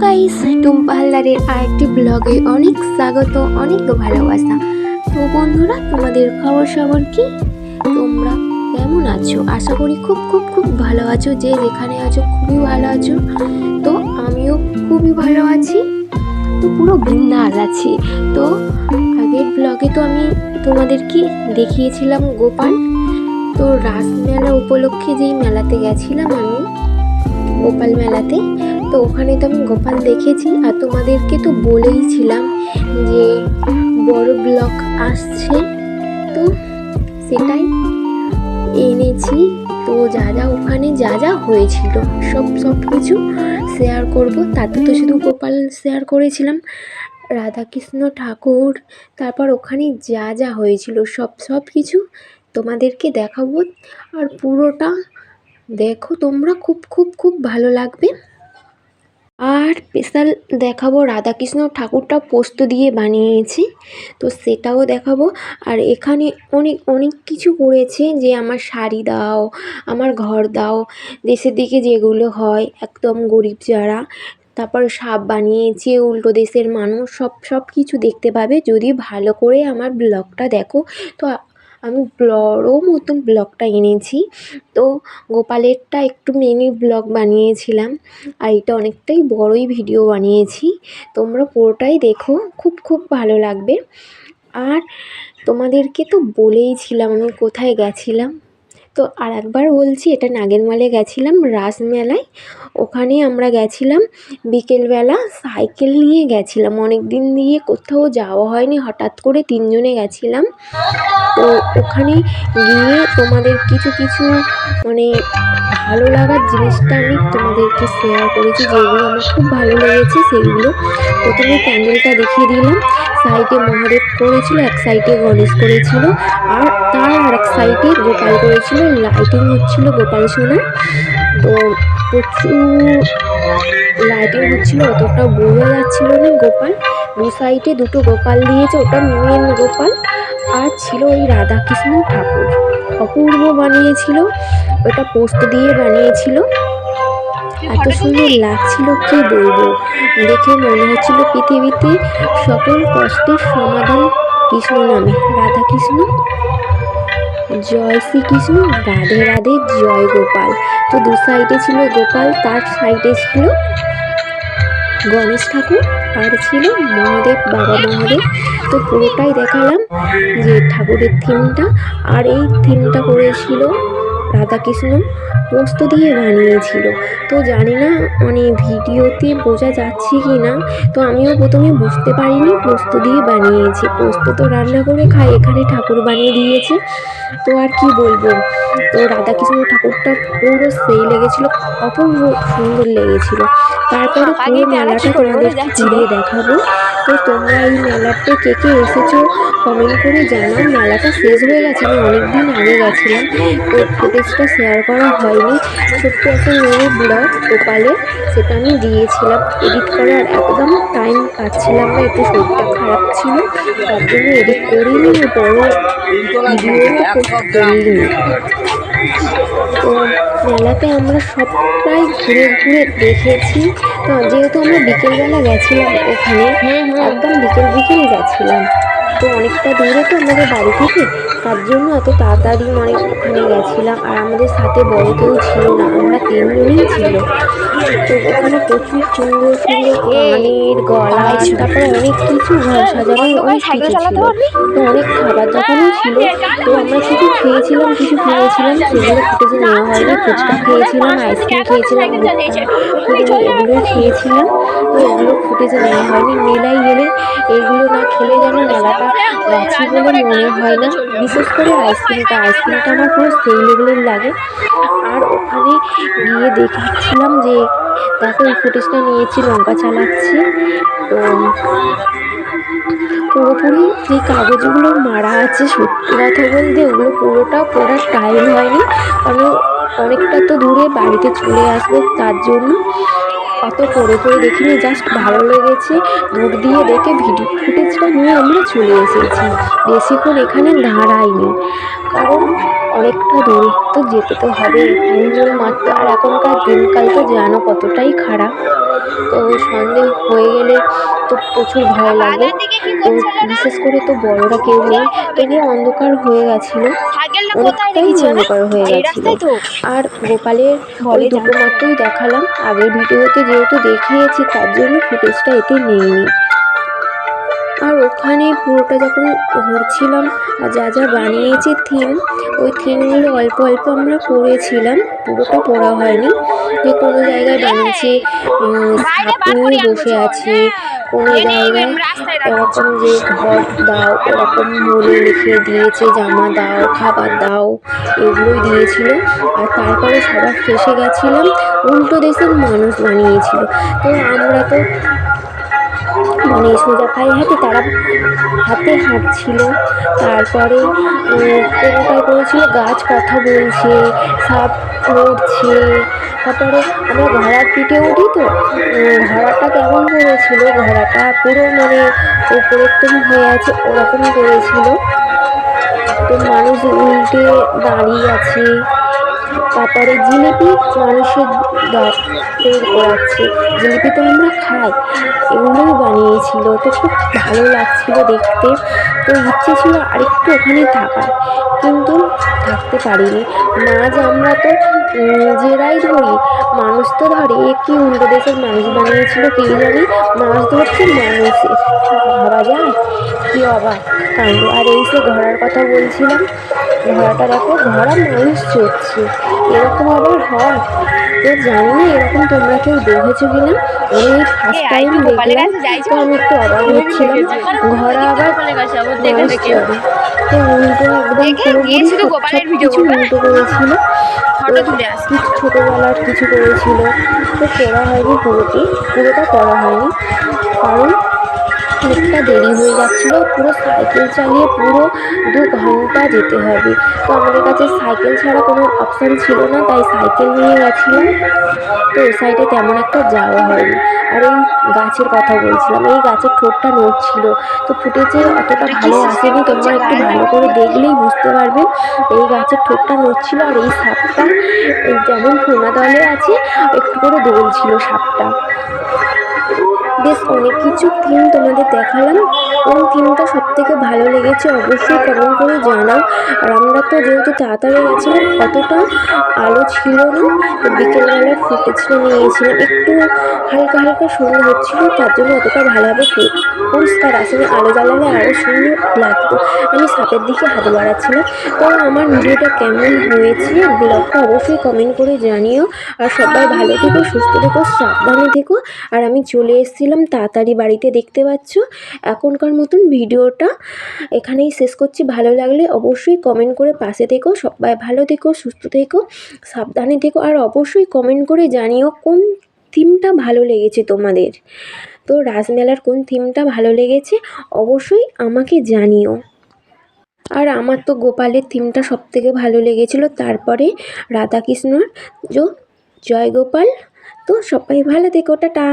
Guys, Tumpa হালদারের আরেকটি ব্লগে অনেক স্বাগত, অনেক ভালোবাসা। তো বন্ধুরা, তোমাদের খবর কি? তোমরা কেমন আছো? আশা করি খুব খুব খুব ভালো আছো। যে যেখানে আছো খুবই ভালো আছো। তো আমিও খুবই ভালো আছি, তো পুরো বিন্দাস আছি। তো আগের ব্লগে তো আমি তোমাদেরকে দেখিয়েছিলাম গোপাল। তো রাসমেলা উপলক্ষে যেই মেলাতে গেছিলাম আমি, গোপাল মেলাতে, তো ওখানে তো আমি গোপাল দেখেছি। আর তোমাদেরকে তো বলেইছিলাম যে বড় ব্লগ আসছে, তো সেটাই এনেছি। তো যা যা ওখানে যা যা হয়েছিল সব কিছু শেয়ার করব। তাতে তো শুধু গোপাল শেয়ার করেছিলাম, রাধাকৃষ্ণ ঠাকুর, তারপর ওখানে যা যা হয়েছিল সব কিছু তোমাদেরকে দেখাবো। আর পুরোটা দেখো তোমরা, খুব খুব খুব ভালো লাগবে। আর স্পেশাল দেখাবো রাধাকৃষ্ণ ঠাকুরটা পোস্ত দিয়ে বানিয়েছি, তো সেটাও দেখাবো। আর এখানে অনেক অনেক কিছু করেছে, যে আমার শাড়ি দাও, আমার ঘর দাও, দেশের দিকে যেগুলো হয় একদম গরিব যারা, তারপর সাপ বানিয়েছে, উল্টো দেশের মানুষ, সব কিছু দেখতে পাবে যদি ভালো করে আমার ব্লগটা দেখো। তো আমি বড় মতন ব্লগটা এনেছি। তো গোপালেরটা একটু মিনি ব্লগ বানিয়েছিলাম, আর এটা অনেকটাই বড়ই ভিডিও বানিয়েছি। তোমরা পুরোটাই দেখো, খুব খুব ভালো লাগবে। আর তোমাদেরকে তো বলেইছিলাম আমি কোথায় গেছিলাম, তো আর একবার বলছি, এটা নাগেরমালে গেছিলাম রাসমেলায়। ওখানে আমরা গেছিলাম বিকেলবেলা, সাইকেল নিয়ে গেছিলাম। অনেক দিন দিয়ে কোথাও যাওয়া হয়নি, হঠাৎ করে তিনজনে গেছিলাম। তো ওখানে গিয়ে তোমাদের কিছু কিছু মানে ভালো লাগার জিনিসটা আমি তোমাদেরকে শেয়ার করেছি, যেগুলো আমার খুব ভালো লেগেছে সেগুলো। প্রথমে প্যান্ডেলটা দেখিয়ে দিলাম। সাইডে মহাদেব করেছিল, এক সাইডে গণেশ করেছিল, আর তার আরেক সাইডে গোপাল করেছিল। লাইটিং হচ্ছিল গোপাল সোনার। তো প্রচুর লাইটিং হচ্ছিল, অতটা বোঝা যাচ্ছিল না গোপাল। দু সাইডে দুটো গোপাল দিয়েছে, ওটা মেন গোপাল। আর ছিল ওই রাধাকৃষ্ণ ঠাকুর, অপূর্ব বানিয়েছিল। ওটা পোস্ত দিয়ে বানিয়েছিল, এত সুন্দর লাগছিল কি বলবো। দেখে মনে হচ্ছিল পৃথিবীতে সকল কষ্টের সমাধান কৃষ্ণ নামে। রাধাকৃষ্ণ জয় শ্রীকৃষ্ণ, রাধে রাধে, জয় গোপাল। তো দু সাইডে ছিল গোপাল, তার সাইডে ছিল গণেশ ঠাকুর, আর ছিল মহাদেব, বাবা মহাদেব। তো পুরোটাই দেখালাম যে ঠাকুরের থিমটা। আর এই থিমটা করেছিল রাধাকৃষ্ণ, পোস্ত দিয়ে বানিয়েছিল। তো জানি না মানে ভিডিওতে বোঝা যাচ্ছে কি না, তো আমিও প্রথমে বুঝতে পারিনি পোস্ত দিয়ে বানিয়েছে। পোস্ত তো রান্না করে খাই, এখানে ঠাকুর বানিয়ে দিয়েছে। তো আর কি বলবো, তো রাধাকৃষ্ণ ঠাকুরটা পুরো সেই লেগেছিল, অপূর্ব সুন্দর লেগেছিল। তারপরে পুরো মেলাটা তোমাদেরকে ঘুরিয়ে দেখাবো। তো তোমরা এই মেলাতে কে কে এসেছো কমেন্ট করে জানাও। মেলাটা শেষ হয়ে গেছে, আমি অনেকদিন আগে গেছিলাম, তো ফুটেজটা শেয়ার করা হয়নি। ছোট্ট একটা মিনি ব্লগ গোপালে, সেটা আমি দিয়েছিলাম। এডিট করার একদম টাইম পাচ্ছিলাম না, একটু শরীরটা খারাপ ছিল, তার জন্য এডিট করিনি, বড় ভিডিও পোস্ট করিনি। তো মেলাতে আমরা সবাই ঘুরে ঘুরে দেখেছি। তো যেহেতু আমরা বিকেলবেলা গেছিলাম ওখানে, একদম বিকেল গেছিলাম, তো অনেকটা দূরে তো আমাদের বাড়ি থেকে, তার জন্য এত তাড়াতাড়ি মানে ওখানে গেছিলাম। আর আমাদের সাথে বড় কেউ ছিল না, আমরা তিনজনই ছিল। তো ওখানে প্রচুর সুন্দর সুন্দর কানের গলার, তারপরে অনেক কিছু ঘর সাজানোর অনেক কিছু ছিল। তো অনেক খাবার দোকানও ছিল। তো আমরা কিছু খেয়েছিলাম, কিছু কিনেছিলাম, সেগুলো ফুটেজে নেওয়া হয়নি। ফুচকা খেয়েছিলাম, আইসক্রিম খেয়েছিলাম, এগুলো খেয়েছিলাম, তো এগুলো ফুটেজে নেওয়া হয়নি। মেলায় গেলে এগুলো না খেলে যেন মেলাটা গেছি বলে মনে হয় না। বিশেষ করে আইসক্রিমটা আমার পুরো সেই লেভেলের লাগে। আর ওখানে গিয়ে দেখাচ্ছিলাম যে দেখো এই ফুটেজটা নিয়েছি, লঙ্কা চালাচ্ছি। তো পুরোপুরি যে কাগজগুলো মারা আছে, সত্যি কথা বলতে ওগুলো পুরোটা পড়ার টাইম হয়নি, কারণ অনেকটা তো দূরে বাড়িতে চলে আসবো, তার জন্য অত পড়ে দেখিনি, জাস্ট ভালো লেগেছে দূর দিয়ে দেখে ভিডিও ফুটেজটা নিয়ে আমরা চলে এসেছি। বেশিক্ষণ এখানে দাঁড়াইনি, কারণ অনেকটা দূর তো যেতে তো হবে, 3 জন মাত্র। আর এখনকার দিনকাল তো জানো কতটাই খারাপ। তো সন্ধে হয়ে গেলে তো প্রচুর ভয় লাগে। তো বিশেষ করে তো বড়রা কেউ নেই, তবুও অন্ধকার হয়ে গেছিলো, অনেকটাই অন্ধকার হয়ে গেছিলো। আর গোপালের ওই দুটো মাত্রই দেখালাম, আগের ভিডিওতে যেহেতু দেখিয়েছি তার জন্য ফুটেজটা এতে নেইনি। আর ওখানে পুরোটা যখন ঘুরছিলাম আর যা যা বানিয়েছে থিম, ওই থিমগুলো অল্প অল্প আমরা পড়েছিলাম, পুরোটা পড়া হয়নি। যে কোনো জায়গায় বানিয়েছে সাপ নিয়ে বসে আছে, কোনো জায়গায় এরকম যে ঘর দাও ওরকম বলে লিখে দিয়েছে, জামা দাও, খাবার দাও, এগুলোই দিয়েছিল। আর তারপরে সবার শেষে গেছিলাম উল্টো দেশের মানুষ বানিয়েছিল। তো আমরা তো মানে সোজা পায়ে হাঁটি, তারা হাতে হাঁটছিল। তারপরে কোনোটায় করেছিল গাছ কথা বলছে, সাপ নড়ছে। তারপরে আমরা ঘোড়ার পিঠে উঠি, তো ঘোড়াটা কেমন করেছিল, ঘোড়াটা পুরো মানে উপরে একদম হয়ে আছে ওরকম করেছিল। তো মানুষ উল্টে দাঁড়িয়ে আছে। তারপরে জিলিপি মানুষের দাঁত বের করাচ্ছে, জিলিপি তো আমরা খাই, এগুলোই বানিয়েছিল। তো খুব ভালো লাগছিল দেখতে। তো ইচ্ছে ছিল আরেকটু ওখানে থাকার, কিন্তু থাকতে পারিনি। মাছ আমরা তো জেরাই ধরি, মানুষ তো ধরে, কি উল্টো দেশের মানুষ বানিয়েছিল কে জানি, মাছ ধরছে মানুষে, ভাবা যায় কি অবাক কাণ্ড। আর এই সে ঘোড়ার কথা বলছিলাম, ঘোড়াটা দেখো, ঘোড়া মানুষ চড়ছে, এরকম আবার হয়? তো জানি না এরকম তোমরা কেউ দেখেছো কিনা, আমি ফার্স্ট টাইম দেখলাম। তো আমি একটু অবাক হচ্ছিলাম, ঘোড়া আবার মানুষ চড়ে। তো উল্টো একদম পুরোপুরি সব কিছু উল্টো করেছিল। ছোটোবেলার কিছু করেছিল, তো পড়া হয়নি পুরোটা পড়া হয়নি, কারণ অনেকটা দেরি হয়ে যাচ্ছিলো। পুরো সাইকেল চালিয়ে পুরো 2 ঘন্টা যেতে হবে। তো আমাদের কাছে সাইকেল ছাড়া কোনো অপশান ছিল না, তাই সাইকেল নিয়ে গেছিলাম। তো ওই সাইডে তেমন একটা যাওয়া হয়নি। আর এই গাছের কথা বলছিলাম, এই গাছের ঠোঁটটা নড়ছিল, তো ফুটেজে অতটা ভালো আসেনি, তোমরা একটু ভালো করে দেখলেই বুঝতে পারবে। এই গাছের ঠোঁটটা নড়ছিল, আর এই সাপটা যেমন ফোনা দলে আছে একটু করে দৌড়ছিল সাপটা। বেশ অনেক কিছু থিম তোমাদের দেখালাম, কোন থিমটা সব থেকে ভালো লেগেছে অবশ্যই কমেন্ট করে জানাও। আর আমরা তো যেহেতু তাড়াতাড়ি গেছিলাম, অতটা আলো ছিল না, তো বিকেলবেলার ফুটেজটা নিয়েছিলাম, একটু হালকা হালকা সন্ধ্যা হচ্ছিল, তার জন্য অতটা ভালোভাবে পরিষ্কার আসেনি, আলো জ্বালালে আরও সুন্দর লাগতো। আমি সাপের দিকে হাত বাড়াচ্ছিলাম। তো আমার ভিডিওটা কেমন হয়েছে ব্লগটা অবশ্যই কমেন্ট করে জানিও। আর সবাই ভালো থেকো, সুস্থ থেকো, সাবধানে থেকো। আর আমি চলে এসেছিলাম তাড়াতাড়ি বাড়িতে, দেখতে পাচ্ছ। এখনকার মতন ভিডিওটা এখানেই শেষ করছি। ভালো লাগলে অবশ্যই কমেন্ট করে পাশে থেকো। সবাই ভালো থেকো, সুস্থ থেকো, সাবধানে থেকো। আর অবশ্যই কমেন্ট করে জানিও কোন থিমটা ভালো লেগেছে তোমাদের। তো রাসমেলার কোন থিমটা ভালো লেগেছে অবশ্যই আমাকে জানিও। আর আমার তো গোপালের থিমটা সবথেকে ভালো লেগেছিলো, তারপরে রাধাকৃষ্ণর জয় গোপাল। তো সবাই ভালো থেকো, টাটা।